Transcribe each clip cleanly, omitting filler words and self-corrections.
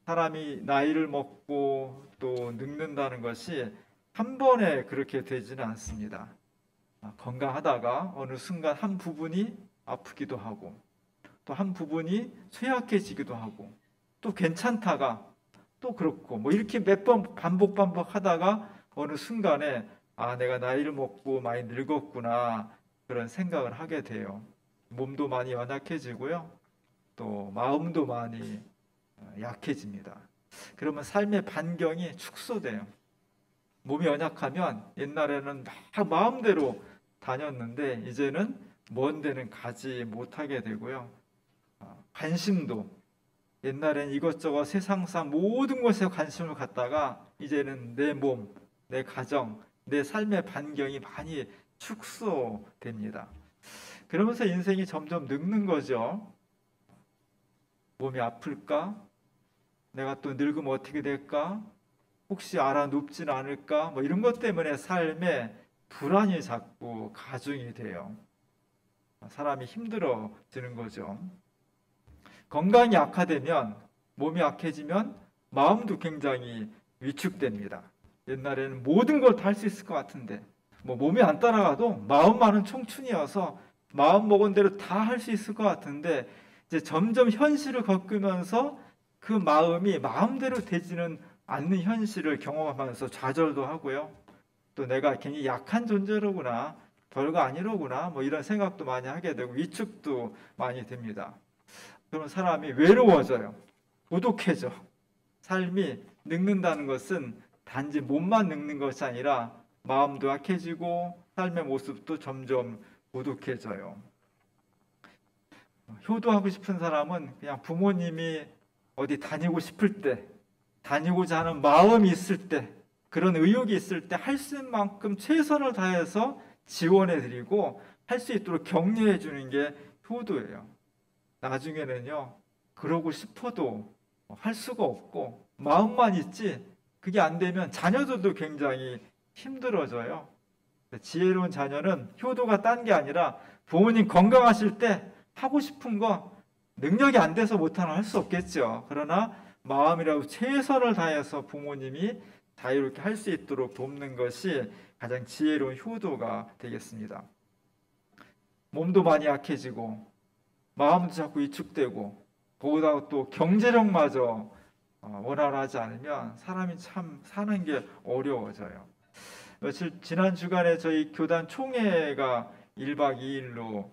사람이 나이를 먹고 또 늙는다는 것이 한 번에 그렇게 되지는 않습니다. 건강하다가 어느 순간 한 부분이 아프기도 하고 또 한 부분이 쇠약해지기도 하고 또 괜찮다가 또 그렇고 뭐 이렇게 몇 번 반복하다가 어느 순간에 내가 나이를 먹고 많이 늙었구나 그런 생각을 하게 돼요. 몸도 많이 연약해지고요. 또 마음도 많이 약해집니다. 그러면 삶의 반경이 축소돼요. 몸이 연약하면 옛날에는 막 마음대로 다녔는데 이제는 먼 데는 가지 못하게 되고요. 관심도 옛날엔 이것저것 세상사 모든 것에 관심을 갖다가 이제는 내 몸, 내 가정, 내 삶의 반경이 많이 축소됩니다. 그러면서 인생이 점점 늙는 거죠. 몸이 아플까? 내가 또 늙으면 어떻게 될까? 혹시 알아 눕지는 않을까? 뭐 이런 것 때문에 삶에 불안이 자꾸 가중이 돼요. 사람이 힘들어지는 거죠. 건강이 악화되면 몸이 약해지면 마음도 굉장히 위축됩니다. 옛날에는 모든 걸 다 할 수 있을 것 같은데 뭐 몸이 안 따라가도 마음만은 청춘이어서 마음 먹은 대로 다 할 수 있을 것 같은데 이제 점점 현실을 겪으면서 그 마음이 마음대로 되지는 않는 현실을 경험하면서 좌절도 하고요. 또 내가 괜히 약한 존재로구나, 별거 아니로구나, 뭐 이런 생각도 많이 하게 되고 위축도 많이 됩니다. 그런 사람이 외로워져요. 고독해져. 삶이 늙는다는 것은 단지 몸만 늙는 것이 아니라 마음도 약해지고 삶의 모습도 점점 고독해져요. 효도하고 싶은 사람은 그냥 부모님이 어디 다니고 싶을 때, 다니고자 하는 마음이 있을 때, 그런 의욕이 있을 때 할 수 있는 만큼 최선을 다해서 지원해 드리고 할 수 있도록 격려해 주는 게 효도예요. 나중에는요, 그러고 싶어도 할 수가 없고 마음만 있지 그게 안 되면 자녀들도 굉장히 힘들어져요. 지혜로운 자녀는 효도가 딴 게 아니라 부모님 건강하실 때 하고 싶은 거 능력이 안 돼서 못하나 할 수 없겠죠. 그러나 마음이라도 최선을 다해서 부모님이 자유롭게 할 수 있도록 돕는 것이 가장 지혜로운 효도가 되겠습니다. 몸도 많이 약해지고 마음도 자꾸 위축되고 거기다가 또 경제력마저 원활하지 않으면 사람이 참 사는 게 어려워져요. 며칠 지난 주간에 저희 교단 총회가 1박 2일로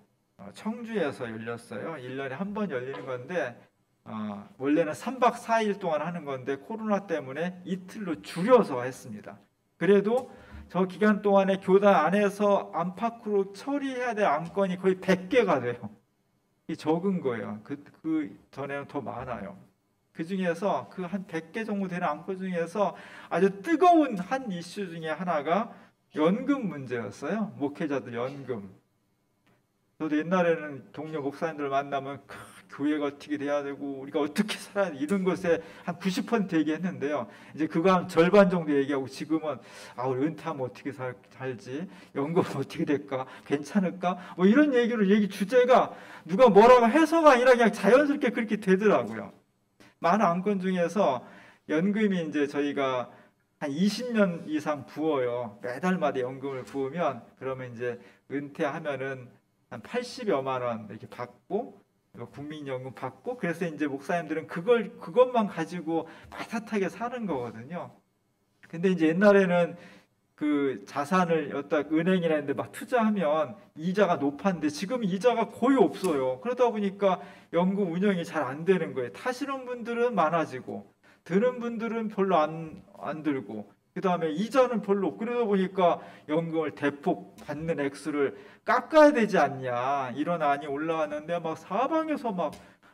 청주에서 열렸어요. 1년에 한 번 열리는 건데 원래는 3박 4일 동안 하는 건데 코로나 때문에 이틀로 줄여서 했습니다. 그래도 저 기간 동안에 교단 안에서 안팎으로 처리해야 될 안건이 거의 100개가 돼요. 이 적은 거예요. 그 전에는 더 많아요. 그 중에서 그 한 100개 정도 되는 안건 중에서 아주 뜨거운 한 이슈 중에 하나가 연금 문제였어요. 목회자들 연금. 저도 옛날에는 동료 목사님들 만나면 교회가 어떻게 돼야 되고 우리가 어떻게 살아야 돼 이런 것에 한 90% 얘기했는데요. 이제 그거 한 절반 정도 얘기하고 지금은 우리 은퇴하면 어떻게 살지? 연금은 어떻게 될까? 괜찮을까? 뭐 이런 얘기 주제가 누가 뭐라고 해서가 아니라 그냥 자연스럽게 그렇게 되더라고요. 많은 안건 중에서 연금이 이제 저희가 한 20년 이상 부어요. 매달마다 연금을 부으면 그러면 이제 은퇴하면은 한 80여만 원 이렇게 받고 국민연금 받고 그래서 이제 목사님들은 그것만 가지고 빠듯하게 사는 거거든요. 근데 이제 옛날에는 그 자산을 여기다 은행이나 이런 데 막 투자하면 이자가 높았는데 지금 이자가 거의 없어요. 그러다 보니까 연금 운영이 잘 안 되는 거예요. 타시는 분들은 많아지고 드는 분들은 별로 안 들고 그 다음에 이자는 별로 없고 그러다 보니까 연금을 대폭 받는 액수를 깎아야 되지 않냐 이런 안이 올라왔는데 막 사방에서 막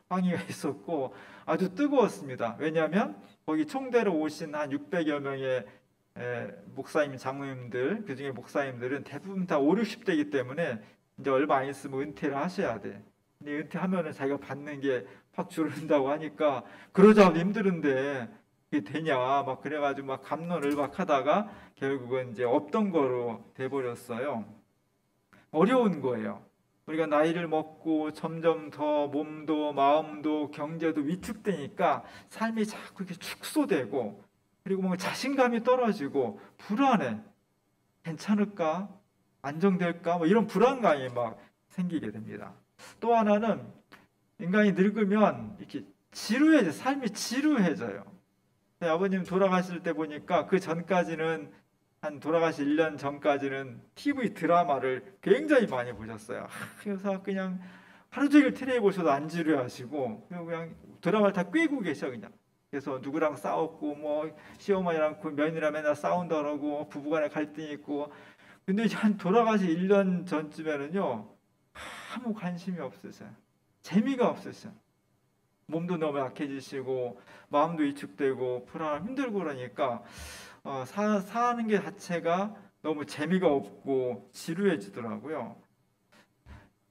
항의가 있었고 아주 뜨거웠습니다. 왜냐하면 거기 총대로 오신 한 600여 명의 목사님, 장로님들 그중에 목사님들은 대부분 다 5, 60대이기 때문에 이제 얼마 안 있으면 은퇴를 하셔야 돼. 근데 은퇴하면은 자기가 받는 게 확 줄어든다고 하니까 그러자고 힘들은데 이게 되냐 막 그래가지고 막 갑론을박하다가 결국은 이제 없던 거로 돼버렸어요. 어려운 거예요. 우리가 나이를 먹고 점점 더 몸도 마음도 경제도 위축되니까 삶이 자꾸 이렇게 축소되고, 그리고 뭔가 자신감이 떨어지고 불안해. 괜찮을까? 안정될까? 뭐 이런 불안감이 막 생기게 됩니다. 또 하나는 인간이 늙으면 이렇게 지루해져, 삶이 지루해져요. 아버님 돌아가실 때 보니까 그 전까지는, 한 돌아가실 1년 전까지는 TV 드라마를 굉장히 많이 보셨어요. 그래서 그냥 하루 종일 텔레비 보셔도 안 지루하시고 그냥 드라마를 다 꿰고 계셔 그냥. 그래서 누구랑 싸웠고 뭐 시어머니랑 그 며느리랑 맨날 싸운다 그러고 부부간에 갈등이 있고. 근데 이제 한 돌아가실 1년 전쯤에는요 아무 관심이 없으셔요. 재미가 없으셔요. 몸도 너무 약해지시고 마음도 위축되고 불안하고 힘들고 그러니까 사는 게 자체가 너무 재미가 없고 지루해지더라고요.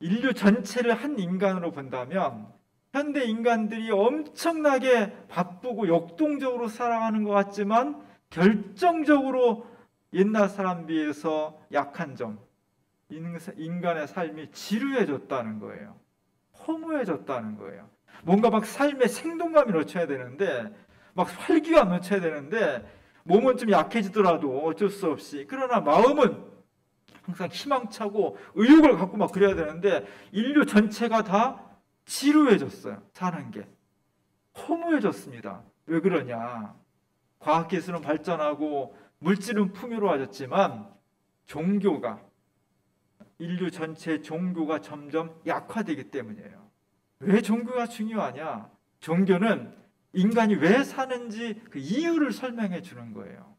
인류 전체를 한 인간으로 본다면 현대 인간들이 엄청나게 바쁘고 역동적으로 살아가는 것 같지만 결정적으로 옛날 사람 비해서 약한 점, 인간의 삶이 지루해졌다는 거예요. 허무해졌다는 거예요. 뭔가 막 삶에 생동감이 넘쳐야 되는데, 막 활기가 넘쳐야 되는데 몸은 좀 약해지더라도 어쩔 수 없이, 그러나 마음은 항상 희망차고 의욕을 갖고 막 그래야 되는데 인류 전체가 다 지루해졌어요. 사는 게 허무해졌습니다. 왜 그러냐? 과학기술은 발전하고 물질은 풍요로워졌지만 종교가, 인류 전체의 종교가 점점 약화되기 때문이에요. 왜 종교가 중요하냐? 종교는 인간이 왜 사는지 그 이유를 설명해 주는 거예요.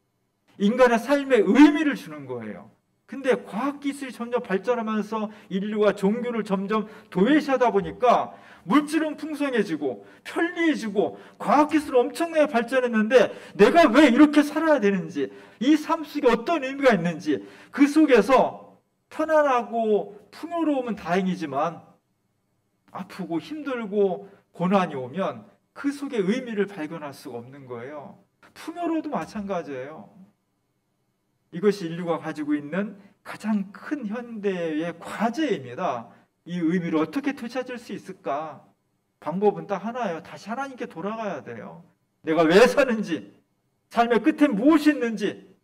인간의 삶의 의미를 주는 거예요. 근데 과학기술이 점점 발전하면서 인류가 종교를 점점 도외시하다 보니까 물질은 풍성해지고 편리해지고 과학기술은 엄청나게 발전했는데 내가 왜 이렇게 살아야 되는지, 이 삶 속에 어떤 의미가 있는지, 그 속에서 편안하고 풍요로우면 다행이지만 아프고 힘들고 고난이 오면 그 속에 의미를 발견할 수가 없는 거예요. 풍요로워도 마찬가지예요. 이것이 인류가 가지고 있는 가장 큰 현대의 과제입니다. 이 의미를 어떻게 되찾을 수 있을까? 방법은 딱 하나예요. 다시 하나님께 돌아가야 돼요. 내가 왜 사는지, 삶의 끝에 무엇이 있는지,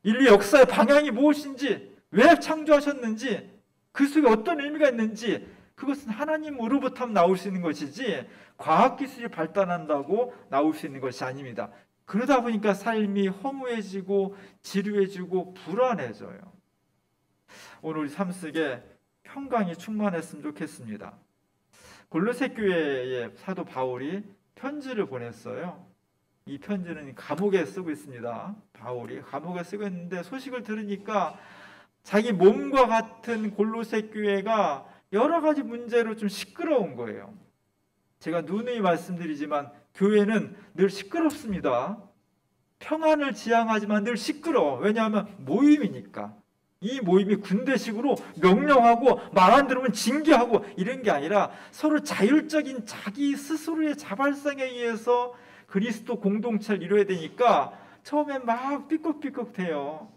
인류 역사의 방향이 무엇인지, 왜 창조하셨는지, 그 속에 어떤 의미가 있는지, 그것은 하나님으로부터 나올 수 있는 것이지 과학기술이 발달한다고 나올 수 있는 것이 아닙니다. 그러다 보니까 삶이 허무해지고 지루해지고 불안해져요. 오늘 우리 삶 속에 평강이 충만했으면 좋겠습니다. 골로새 교회에 사도 바울이 편지를 보냈어요. 이 편지는 감옥에 쓰고 있습니다. 바울이 감옥에 쓰고 있는데 소식을 들으니까 자기 몸과 같은 골로새 교회가 여러 가지 문제로 좀 시끄러운 거예요. 제가 누누이 말씀드리지만 교회는 늘 시끄럽습니다. 평안을 지향하지만 늘 시끄러워. 왜냐하면 모임이니까. 이 모임이 군대식으로 명령하고 말 안 들으면 징계하고 이런 게 아니라 서로 자율적인 자기 스스로의 자발성에 의해서 그리스도 공동체를 이루어야 되니까 처음엔 막 삐걱삐걱대요.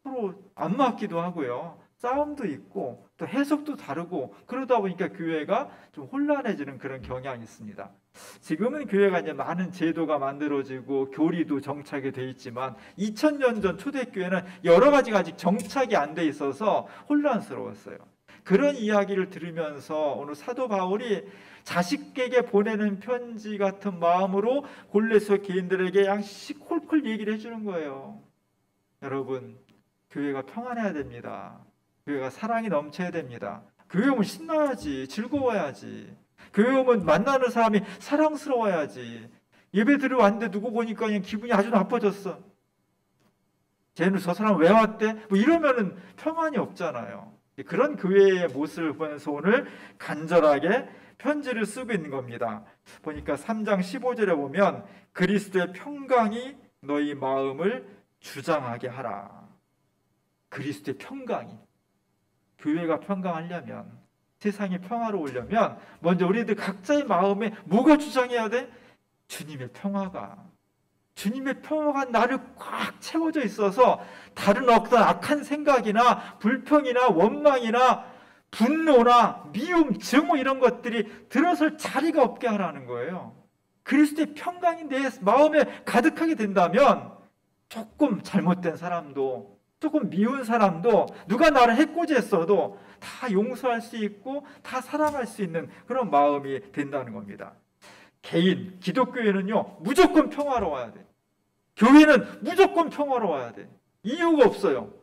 서로 안 맞기도 하고요. 싸움도 있고 또 해석도 다르고 그러다 보니까 교회가 좀 혼란해지는 그런 경향이 있습니다. 지금은 교회가 이제 많은 제도가 만들어지고 교리도 정착이 돼 있지만 2000년 전 초대교회는 여러 가지가 아직 정착이 안 돼 있어서 혼란스러웠어요. 그런 이야기를 들으면서 오늘 사도 바울이 자식에게 보내는 편지 같은 마음으로 골로새 교인들에게 양씩 콜콜 얘기를 해주는 거예요. 여러분, 교회가 평안해야 됩니다. 교회가 사랑이 넘쳐야 됩니다. 교회 오면 신나야지, 즐거워야지. 교회 오면 만나는 사람이 사랑스러워야지. 예배 들어왔는데 누구 보니까 그냥 기분이 아주 나빠졌어. 쟤는 저 사람 왜 왔대? 뭐 이러면은 평안이 없잖아요. 그런 교회의 모습을 보면서 오늘 간절하게 편지를 쓰고 있는 겁니다. 보니까 3장 15절에 보면 그리스도의 평강이 너희 마음을 주장하게 하라. 그리스도의 평강이, 교회가 평강하려면, 세상이 평화로우려면 먼저 우리들 각자의 마음에 뭐가 주장해야 돼? 주님의 평화가. 주님의 평화가 나를 꽉 채워져 있어서 다른 어떤 악한 생각이나 불평이나 원망이나 분노나 미움, 증오 이런 것들이 들어설 자리가 없게 하라는 거예요. 그리스도의 평강이 내 마음에 가득하게 된다면 조금 잘못된 사람도, 조금 미운 사람도, 누가 나를 해코지했어도 다 용서할 수 있고 다 사랑할 수 있는 그런 마음이 된다는 겁니다. 개인, 기독교회는요 무조건 평화로워야 돼. 교회는 무조건 평화로워야 돼. 이유가 없어요.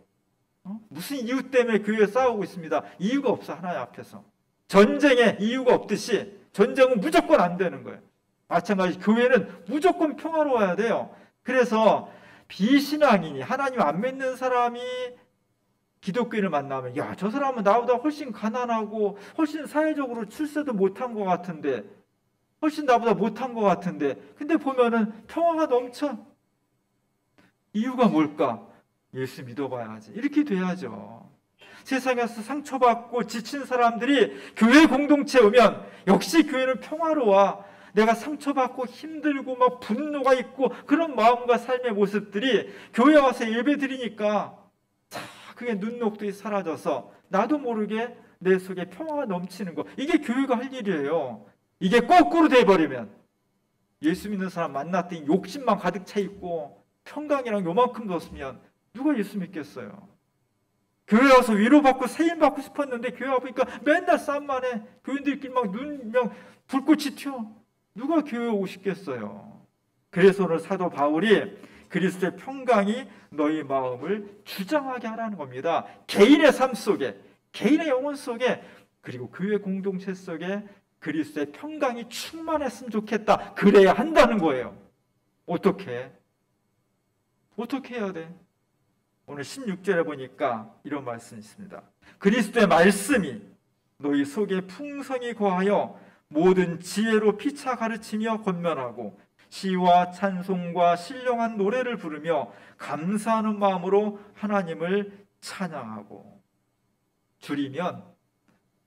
무슨 이유 때문에 교회에 싸우고 있습니다. 이유가 없어. 하나님 앞에서 전쟁에 이유가 없듯이 전쟁은 무조건 안 되는 거예요. 마찬가지 교회는 무조건 평화로워야 돼요. 그래서 비신앙인이, 하나님 안 믿는 사람이 기독교인을 만나면, 야, 저 사람은 나보다 훨씬 가난하고 훨씬 사회적으로 출세도 못한 것 같은데, 훨씬 나보다 못한 것 같은데, 근데 보면은 평화가 넘쳐. 이유가 뭘까? 예수 믿어봐야지. 이렇게 돼야죠. 세상에서 상처받고 지친 사람들이 교회 공동체에 오면 역시 교회는 평화로워. 내가 상처받고 힘들고 막 분노가 있고 그런 마음과 삶의 모습들이 교회 와서 예배 드리니까 자, 그게 눈녹듯이 사라져서 나도 모르게 내 속에 평화가 넘치는 거. 이게 교회가 할 일이에요. 이게 거꾸로 돼버리면 예수 믿는 사람 만났더니 욕심만 가득 차 있고 평강이랑 요만큼도 없으면 누가 예수 믿겠어요? 교회 와서 위로받고 세임받고 싶었는데 교회 와보니까 맨날 싸움만 해. 교인들끼리 막 눈명 불꽃이 튀어. 누가 교회에 오고 싶겠어요? 그래서 오늘 사도 바울이 그리스도의 평강이 너희 마음을 주장하게 하라는 겁니다. 개인의 삶 속에, 개인의 영혼 속에, 그리고 교회 공동체 속에 그리스도의 평강이 충만했으면 좋겠다. 그래야 한다는 거예요. 어떻게 해야 돼? 오늘 16절에 보니까 이런 말씀이 있습니다. 그리스도의 말씀이 너희 속에 풍성히 거하여 모든 지혜로 피차 가르치며 권면하고 시와 찬송과 신령한 노래를 부르며 감사하는 마음으로 하나님을 찬양하고. 줄이면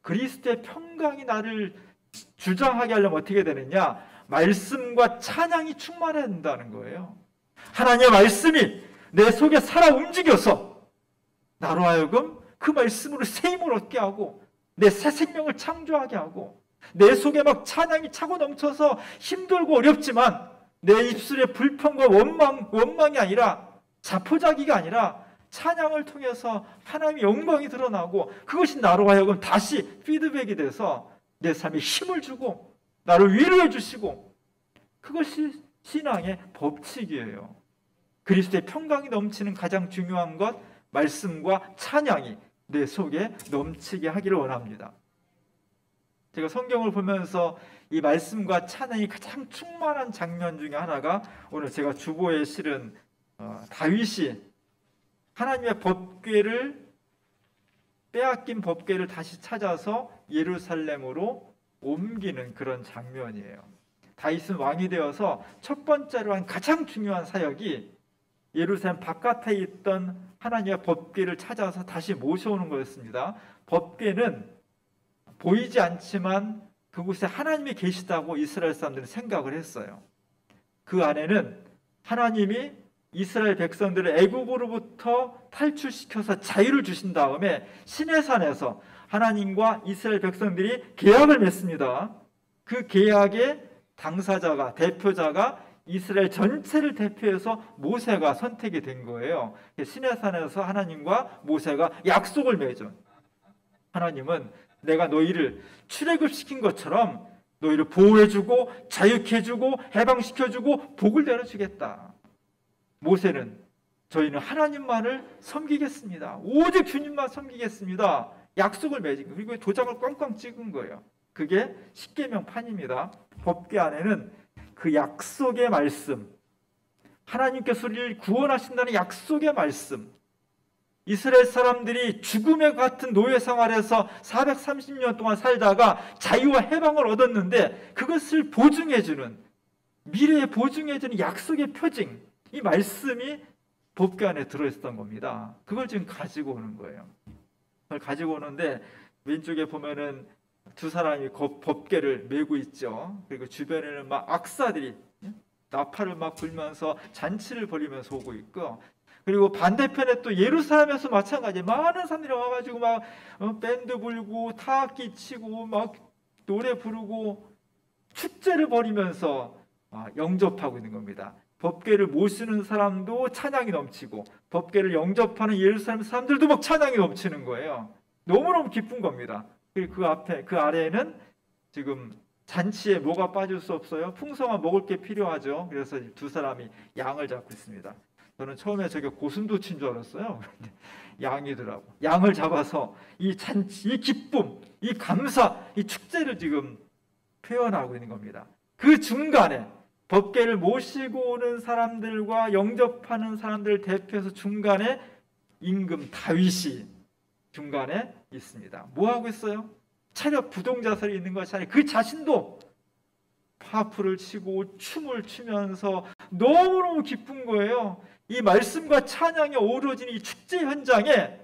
그리스도의 평강이 나를 주장하게 하려면 어떻게 되느냐? 말씀과 찬양이 충만해야 된다는 거예요. 하나님의 말씀이 내 속에 살아 움직여서 나로 하여금 그 말씀으로 새 힘을 얻게 하고 내 새 생명을 창조하게 하고 내 속에 막 찬양이 차고 넘쳐서 힘들고 어렵지만 내 입술에 불평과 원망이 아니라 자포자기가 아니라 찬양을 통해서 하나님의 영광이 드러나고 그것이 나로 하여금 다시 피드백이 돼서 내 삶에 힘을 주고 나를 위로해 주시고, 그것이 신앙의 법칙이에요. 그리스도의 평강이 넘치는 가장 중요한 것, 말씀과 찬양이 내 속에 넘치게 하기를 원합니다. 제가 성경을 보면서 이 말씀과 찬양이 가장 충만한 장면 중에 하나가 오늘 제가 주보에 실은 다윗이 하나님의 법궤를, 빼앗긴 법궤를 다시 찾아서 예루살렘으로 옮기는 그런 장면이에요. 다윗은 왕이 되어서 첫 번째로 한 가장 중요한 사역이 예루살렘 바깥에 있던 하나님의 법궤를 찾아서 다시 모셔오는 거였습니다. 법궤는 보이지 않지만 그곳에 하나님이 계시다고 이스라엘 사람들은 생각을 했어요. 그 안에는 하나님이 이스라엘 백성들을 애국으로부터 탈출시켜서 자유를 주신 다음에 시내산에서 하나님과 이스라엘 백성들이 계약을 맺습니다. 그 계약의 당사자가, 대표자가 이스라엘 전체를 대표해서 모세가 선택이 된 거예요. 시내산에서 하나님과 모세가 약속을 맺은, 하나님은 내가 너희를 출애굽시킨 것처럼 너희를 보호해주고 자유케 해주고 해방시켜주고 복을 내려주겠다. 모세는 저희는 하나님만을 섬기겠습니다. 오직 주님만 섬기겠습니다. 약속을 맺은 거예요. 그리고 도장을 꽝꽝 찍은 거예요. 그게 십계명판입니다. 법궤 안에는 그 약속의 말씀, 하나님께서 우리를 구원하신다는 약속의 말씀, 이스라엘 사람들이 죽음의 같은 노예 생활에서 430년 동안 살다가 자유와 해방을 얻었는데 그것을 보증해주는, 미래에 보증해주는 약속의 표징, 이 말씀이 법궤 안에 들어있었던 겁니다. 그걸 지금 가지고 오는 거예요. 그걸 가지고 오는데 왼쪽에 보면은 두 사람이 법궤를 메고 있죠. 그리고 주변에는 막 악사들이 나팔을 막 불면서 잔치를 벌이면서 오고 있고, 그리고 반대편에 또 예루살렘에서 마찬가지 많은 사람들이 와가지고 막 밴드 불고 타악기 치고 막 노래 부르고 축제를 벌이면서 영접하고 있는 겁니다. 법궤를 모시는 사람도 찬양이 넘치고 법궤를 영접하는 예루살렘 사람들도 막 찬양이 넘치는 거예요. 너무너무 기쁜 겁니다. 그리고 그 앞에 그 아래에는 지금 잔치에 뭐가 빠질 수 없어요? 풍성한 먹을 게 필요하죠. 그래서 두 사람이 양을 잡고 있습니다. 저는 처음에 저게 고슴도치인 줄 알았어요. 그런데 양이더라고. 양을 잡아서 이 잔치, 이 기쁨, 이 감사, 이 축제를 지금 표현하고 있는 겁니다. 그 중간에 법궤를 모시고 오는 사람들과 영접하는 사람들을 대표해서 중간에 임금 다윗이 중간에 있습니다. 뭐 하고 있어요? 차렷 부동자설이 있는 것이 아니라 그 자신도 파프를 치고 춤을 추면서 너무너무 기쁜 거예요. 이 말씀과 찬양이 어우러진 이 축제 현장에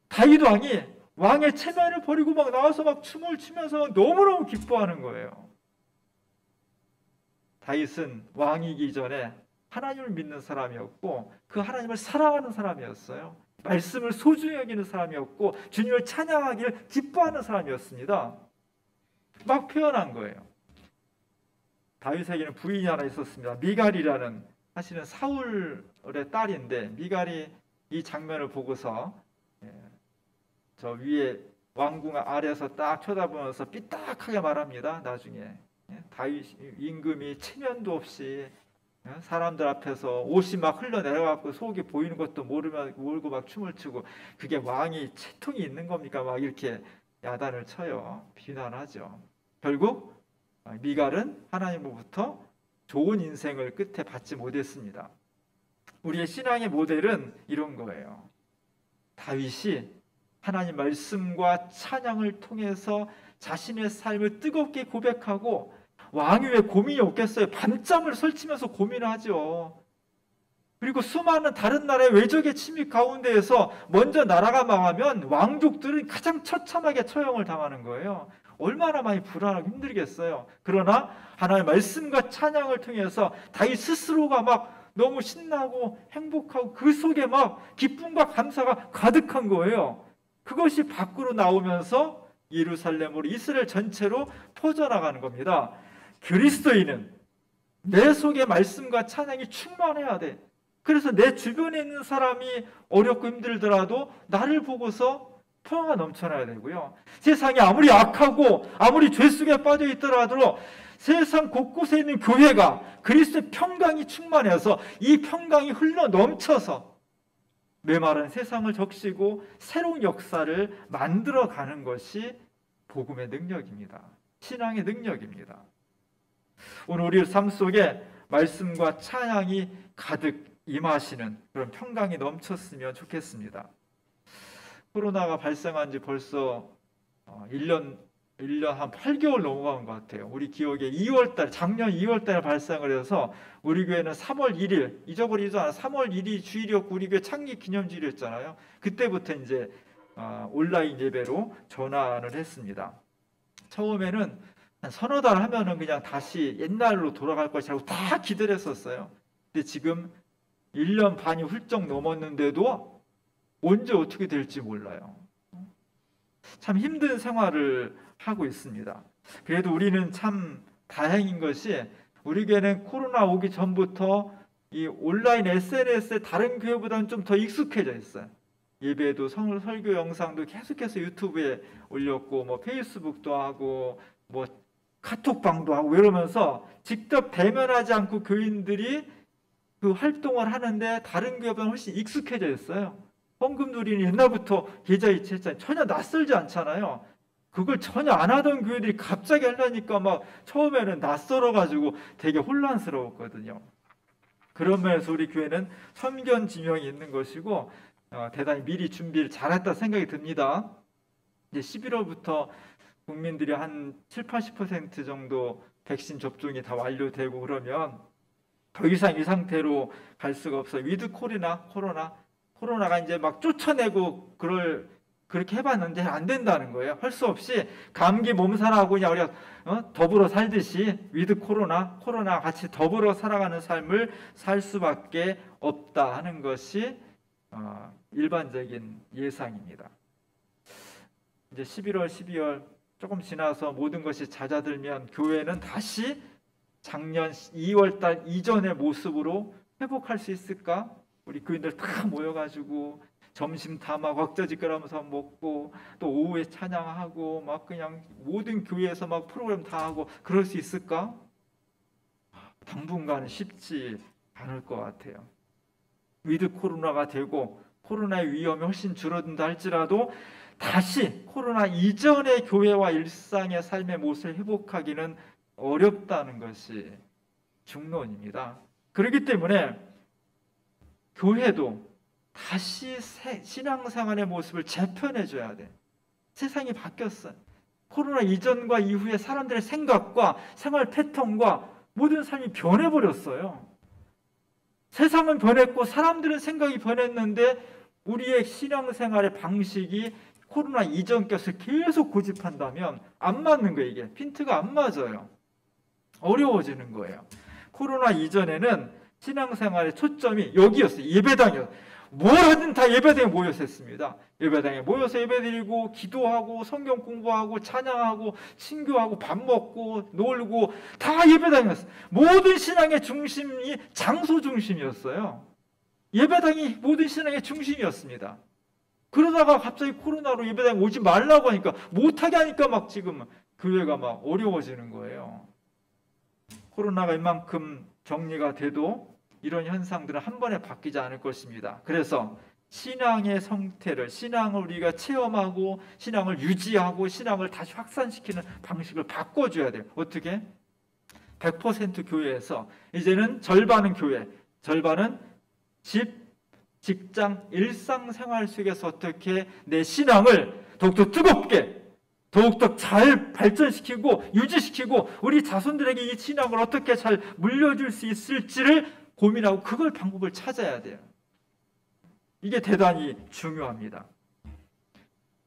다윗 왕이 왕의 체면을 버리고 막 나와서 막 춤을 추면서 너무너무 기뻐하는 거예요. 다윗은 왕이기 전에 하나님을 믿는 사람이었고 그 하나님을 사랑하는 사람이었어요. 말씀을 소중히 여기는 사람이었고 주님을 찬양하기를 기뻐하는 사람이었습니다. 막 표현한 거예요. 다윗에게는 부인이 하나 있었습니다. 미갈이라는, 사실은 사울의 딸인데, 미갈이 이 장면을 보고서 저 위에 왕궁 아래에서 딱 쳐다보면서 삐딱하게 말합니다. 나중에 다윗 임금이 체면도 없이 사람들 앞에서 옷이 막 흘러내려가고 속이 보이는 것도 모르고 막 춤을 추고, 그게 왕이 채통이 있는 겁니까? 막 이렇게 야단을 쳐요. 비난하죠. 결국 미갈은 하나님으로부터 좋은 인생을 끝에 받지 못했습니다. 우리의 신앙의 모델은 이런 거예요. 다윗이 하나님 말씀과 찬양을 통해서 자신의 삶을 뜨겁게 고백하고, 왕이 왜 고민이 없겠어요? 밤잠을 설치면서 고민을 하죠. 그리고 수많은 다른 나라의 외적의 침입 가운데에서 먼저 나라가 망하면 왕족들은 가장 처참하게 처형을 당하는 거예요. 얼마나 많이 불안하고 힘들겠어요. 그러나 하나님의 말씀과 찬양을 통해서 다윗 스스로가 막 너무 신나고 행복하고 그 속에 막 기쁨과 감사가 가득한 거예요. 그것이 밖으로 나오면서 예루살렘으로, 이스라엘 전체로 퍼져나가는 겁니다. 그리스도인은 내 속에 말씀과 찬양이 충만해야 돼. 그래서 내 주변에 있는 사람이 어렵고 힘들더라도 나를 보고서 평화가 넘쳐나야 되고요. 세상이 아무리 악하고 아무리 죄 속에 빠져 있더라도 세상 곳곳에 있는 교회가 그리스도의 평강이 충만해서 이 평강이 흘러 넘쳐서 메마른 세상을 적시고 새로운 역사를 만들어가는 것이 복음의 능력입니다. 신앙의 능력입니다. 오늘 우리 삶 속에 말씀과 찬양이 가득 임하시는 그런 평강이 넘쳤으면 좋겠습니다. 코로나가 발생한 지 벌써 1년 한 8개월 넘어간 것 같아요. 우리 기억에 2월달, 작년 2월달에 발생을 해서 우리 교회는 3월 1일, 잊어버리지도 않아 3월 1일이 주일이었고 우리 교회 창립 기념주일이었잖아요. 그때부터 이제 온라인 예배로 전환을 했습니다. 처음에는 한 서너 달 하면은 그냥 다시 옛날로 돌아갈 것이라고 다 기대를 했었어요. 근데 지금 1년 반이 훌쩍 넘었는데도 언제 어떻게 될지 몰라요. 참 힘든 생활을 하고 있습니다. 그래도 우리는 참 다행인 것이 우리 교회는 코로나 오기 전부터 이 온라인 SNS에 다른 교회보다는 좀 더 익숙해져 있어요. 예배도 설교 영상도 계속해서 유튜브에 올렸고 뭐 페이스북도 하고 뭐 카톡방도 하고 이러면서 직접 대면하지 않고 교인들이 그 활동을 하는데 다른 교회보다 훨씬 익숙해져 있어요. 헌금 누리는 옛날부터 계좌 이체했잖아요. 전혀 낯설지 않잖아요. 그걸 전혀 안 하던 교회들이 갑자기 하려니까 막 처음에는 낯설어가지고 되게 혼란스러웠거든요. 그런 면에서 우리 교회는 선견지명이 있는 것이고 대단히 미리 준비를 잘했다 생각이 듭니다. 이제 11월부터 국민들이 한 70-80% 정도 백신 접종이 다 완료되고 그러면 더 이상 이 상태로 갈 수가 없어요. 위드 코로나가 이제 막 쫓아내고 그렇게 해봤는데 안 된다는 거예요. 할 수 없이 감기 몸살하고 그냥 우리가 더불어 살듯이 위드 코로나 같이 더불어 살아가는 삶을 살 수밖에 없다 하는 것이 일반적인 예상입니다. 이제 11월, 12월 조금 지나서 모든 것이 잦아들면 교회는 다시 작년 2월 달 이전의 모습으로 회복할 수 있을까? 우리 교인들 다 모여가지고 점심 다 막 왁자지껄하면서 먹고 또 오후에 찬양하고 막 그냥 모든 교회에서 막 프로그램 다 하고 그럴 수 있을까? 당분간은 쉽지 않을 것 같아요. 위드 코로나가 되고 코로나의 위험이 훨씬 줄어든다 할지라도 다시 코로나 이전의 교회와 일상의 삶의 모습을 회복하기는 어렵다는 것이 중론입니다. 그렇기 때문에 교회도 다시 신앙생활의 모습을 재편해줘야 돼. 세상이 바뀌었어요. 코로나 이전과 이후에 사람들의 생각과 생활 패턴과 모든 삶이 변해버렸어요. 세상은 변했고 사람들은 생각이 변했는데 우리의 신앙생활의 방식이 코로나 이전 것을 계속 고집한다면 안 맞는 거예요. 이게 핀트가 안 맞아요. 어려워지는 거예요. 코로나 이전에는 신앙생활의 초점이 여기였어요. 예배당이었어요. 뭘 하든 다 예배당에 모여서 했습니다. 예배당에 모여서 예배드리고 기도하고 성경 공부하고 찬양하고 친교하고 밥 먹고 놀고 다 예배당이었어요. 모든 신앙의 중심이 장소 중심이었어요. 예배당이 모든 신앙의 중심이었습니다. 그러다가 갑자기 코로나로 예배당에 오지 말라고 하니까 못하게 하니까 막 지금 교회가 막 어려워지는 거예요. 코로나가 이만큼 정리가 돼도 이런 현상들은 한 번에 바뀌지 않을 것입니다. 그래서 신앙의 성태를, 신앙을 우리가 체험하고 신앙을 유지하고 신앙을 다시 확산시키는 방식을 바꿔줘야 돼요. 어떻게? 100% 교회에서 이제는 절반은 교회, 절반은 집, 직장, 일상생활 속에서 어떻게 내 신앙을 더욱더 뜨겁게 더욱더 잘 발전시키고 유지시키고 우리 자손들에게 이 신앙을 어떻게 잘 물려줄 수 있을지를 고민하고 그걸 방법을 찾아야 돼요. 이게 대단히 중요합니다.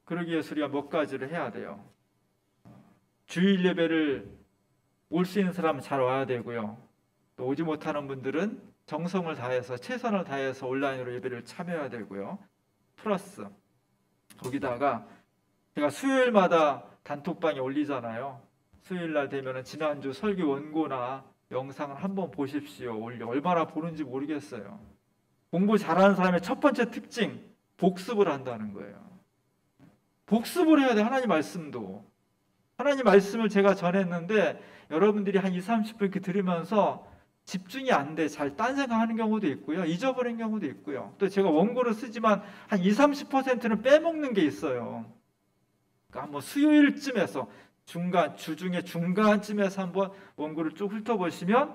그러기 위해서 우리가 몇 가지를 해야 돼요. 주일 예배를 올 수 있는 사람은 잘 와야 되고요. 또 오지 못하는 분들은 정성을 다해서 최선을 다해서 온라인으로 예배를 참여해야 되고요. 플러스 거기다가 제가 수요일마다 단톡방에 올리잖아요. 수요일 날 되면 지난주 설교 원고나 영상을 한번 보십시오. 얼마나 보는지 모르겠어요. 공부 잘하는 사람의 첫 번째 특징, 복습을 한다는 거예요. 복습을 해야 돼. 하나님 말씀도. 하나님 말씀을 제가 전했는데 여러분들이 한 20-30분 이렇게 들으면서 집중이 안 돼. 잘 딴 생각하는 경우도 있고요. 잊어버린 경우도 있고요. 또 제가 원고를 쓰지만 한 20-30%는 빼먹는 게 있어요. 그러니까 한번 수요일쯤에서 주중에 중간쯤에서 한번 원고를 쭉 훑어보시면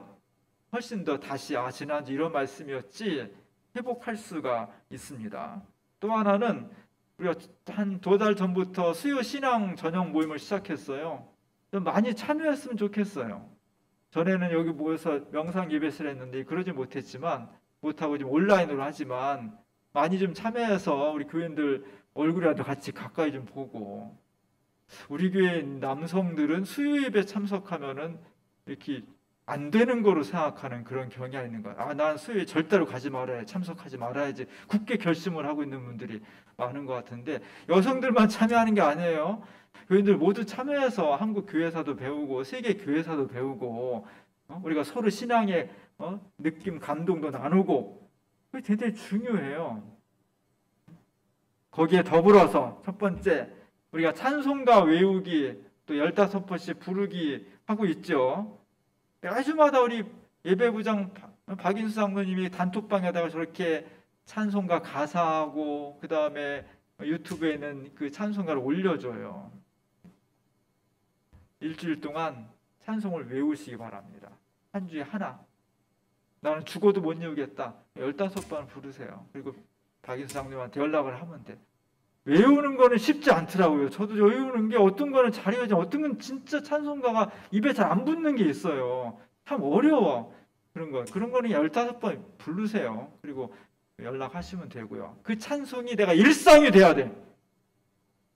훨씬 더 다시 지난주 이런 말씀이었지 회복할 수가 있습니다. 또 하나는 우리가 한 2달 전부터 수요 신앙 전형 모임을 시작했어요. 좀 많이 참여했으면 좋겠어요. 전에는 여기 모여서 명상 예배를 했는데 그러지 못했지만 못하고 지금 온라인으로 하지만 많이 좀 참여해서 우리 교인들 얼굴이라도 같이 가까이 좀 보고 우리 교회 남성들은 수요 예배 참석하면은 이렇게 안 되는 거로 생각하는 그런 경향이 있는 거야. 난 수요에 절대로 가지 말아야 참석하지 말아야지 굳게 결심을 하고 있는 분들이 많은 것 같은데 여성들만 참여하는 게 아니에요. 교인들 모두 참여해서 한국 교회사도 배우고 세계 교회사도 배우고 우리가 서로 신앙의 느낌 감동도 나누고 그게 굉장히 중요해요. 거기에 더불어서 첫 번째 우리가 찬송가 외우기 또 15번씩 부르기 하고 있죠. 매주마다 우리 예배부장 박인수 장로님이 단톡방에다가 저렇게 찬송가 가사하고 그 다음에 유튜브에는 그 찬송가를 올려줘요. 일주일 동안 찬송을 외우시기 바랍니다. 한 주에 하나. 나는 죽어도 못 외우겠다. 15번 부르세요. 그리고 박인수 장로님한테 연락을 하면 돼. 외우는 거는 쉽지 않더라고요. 저도 외우는 게 어떤 거는 잘 외우지 어떤 건 진짜 찬송가가 입에 잘 안 붙는 게 있어요. 참 어려워. 그런 거는 15번 부르세요. 그리고 연락하시면 되고요. 그 찬송이 내가 일상이 돼야 돼.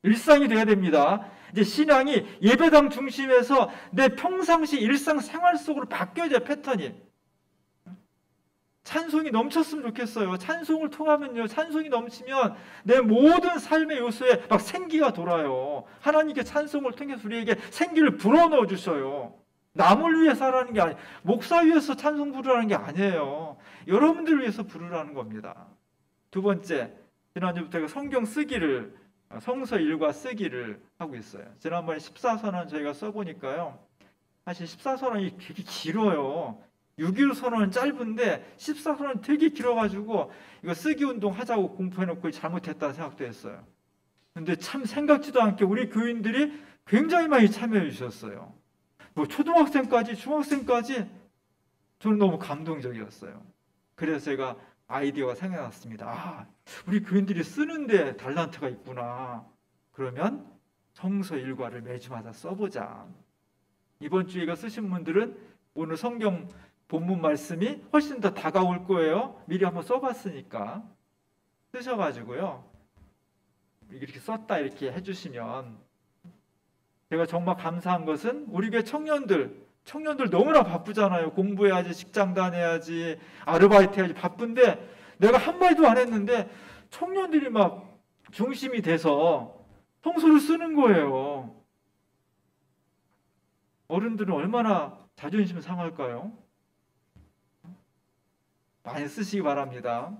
일상이 돼야 됩니다. 이제 신앙이 예배당 중심에서 내 평상시 일상 생활 속으로 바뀌어져야 패턴이. 찬송이 넘쳤으면 좋겠어요. 찬송을 통하면요, 찬송이 넘치면 내 모든 삶의 요소에 막 생기가 돌아요. 하나님께 찬송을 통해서 우리에게 생기를 불어넣어 주셔요. 남을 위해서 하라는 게 아니에요. 목사 위해서 찬송 부르라는 게 아니에요. 여러분들 위해서 부르라는 겁니다. 두 번째, 지난주부터 성경 쓰기를, 성서 일과 쓰기를 하고 있어요. 지난번에 14선언 저희가 써보니까요, 사실 14선언이 되게 길어요. 6.15 선언은 짧은데 14선언은 되게 길어가지고 이거 쓰기 운동 하자고 공포해놓고 잘못했다는 생각도 했어요. 근데 참 생각지도 않게 우리 교인들이 굉장히 많이 참여해 주셨어요. 뭐 초등학생까지, 중학생까지. 저는 너무 감동적이었어요. 그래서 제가 아이디어가 생각났습니다. 아, 우리 교인들이 쓰는데 달란트가 있구나. 그러면 성서 일과를 매주마다 써보자. 이번 주에 이거 쓰신 분들은 오늘 성경 본문 말씀이 훨씬 더 다가올 거예요. 미리 한번 써봤으니까 쓰셔가지고요, 이렇게 썼다 이렇게 해주시면, 제가 정말 감사한 것은 우리 교회 청년들 너무나 바쁘잖아요. 공부해야지, 직장 다녀야지, 아르바이트 해야지, 바쁜데 내가 한마디도 안 했는데 청년들이 막 중심이 돼서 성서를 쓰는 거예요. 어른들은 얼마나 자존심 상할까요? 많이 쓰시기 바랍니다.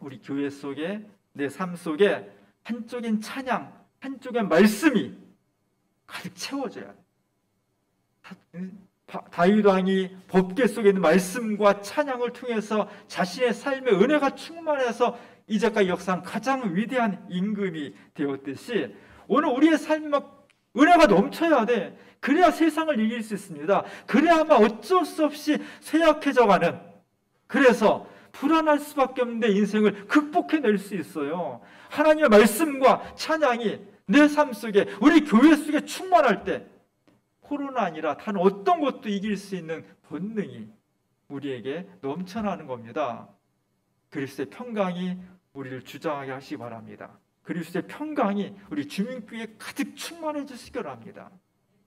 우리 교회 속에, 내 삶 속에 한쪽엔 찬양, 한쪽엔 말씀이 가득 채워져야 돼요. 다윗 왕이 법궤 속에 있는 말씀과 찬양을 통해서 자신의 삶의 은혜가 충만해서 이제까지 역사한 가장 위대한 임금이 되었듯이, 오늘 우리의 삶이 막 은혜가 넘쳐야 돼. 그래야 세상을 이길 수 있습니다. 그래야만 어쩔 수 없이 쇠약해져가는, 그래서 불안할 수밖에 없는데 인생을 극복해낼 수 있어요. 하나님의 말씀과 찬양이 내 삶 속에, 우리 교회 속에 충만할 때 코로나 아니라 다른 어떤 것도 이길 수 있는 본능이 우리에게 넘쳐나는 겁니다. 그리스도의 평강이 우리를 주장하게 하시기 바랍니다. 그리스도의 평강이 우리 주민교회에 가득 충만해 주시기 바랍니다.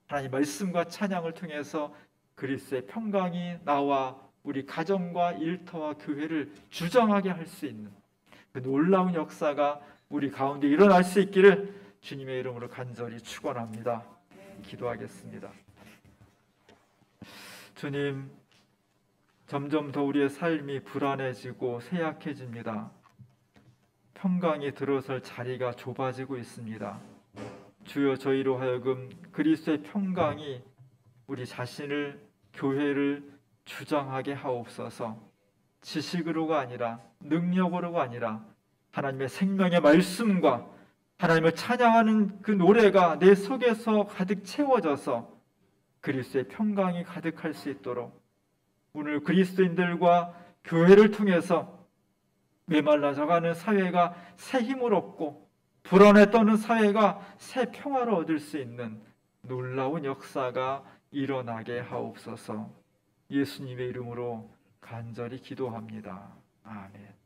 하나님 말씀과 찬양을 통해서 그리스도의 평강이 나와 우리 가정과 일터와 교회를 주장하게 할 수 있는 그 놀라운 역사가 우리 가운데 일어날 수 있기를 주님의 이름으로 간절히 축원합니다. 기도하겠습니다. 주님, 점점 더 우리의 삶이 불안해지고 쇠약해집니다. 평강이 들어설 자리가 좁아지고 있습니다. 주여, 저희로 하여금 그리스도의 평강이 우리 자신을, 교회를 주장하게 하옵소서. 지식으로가 아니라, 능력으로가 아니라 하나님의 생명의 말씀과 하나님을 찬양하는 그 노래가 내 속에서 가득 채워져서 그리스도의 평강이 가득할 수 있도록 오늘 그리스도인들과 교회를 통해서 메말라져가는 사회가 새 힘을 얻고 불안에 떠는 사회가 새 평화를 얻을 수 있는 놀라운 역사가 일어나게 하옵소서. 예수님의 이름으로 간절히 기도합니다. 아멘.